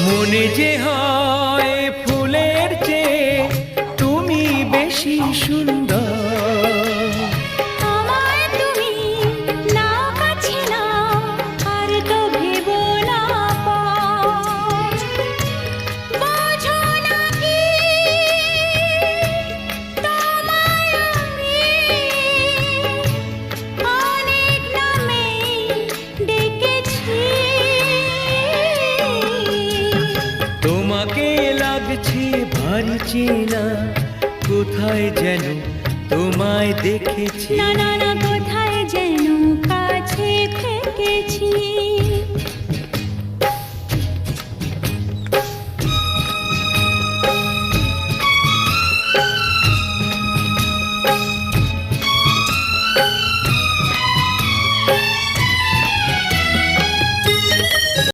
মনে যে হয় ফুলের চেয়ে তুমি বেশি সুন্দর। আমায় তুমি না কাছে না আর তো ভেবো না পর। বোঝো না কি তোমায় আমি অনেক নামেই ডেকেছি। তোমাকে লাগছে ভারী চেনা, কোথায় যেন তোমায় দেখেছি। না না না, কোথায় যেন কাছে থেকেছি।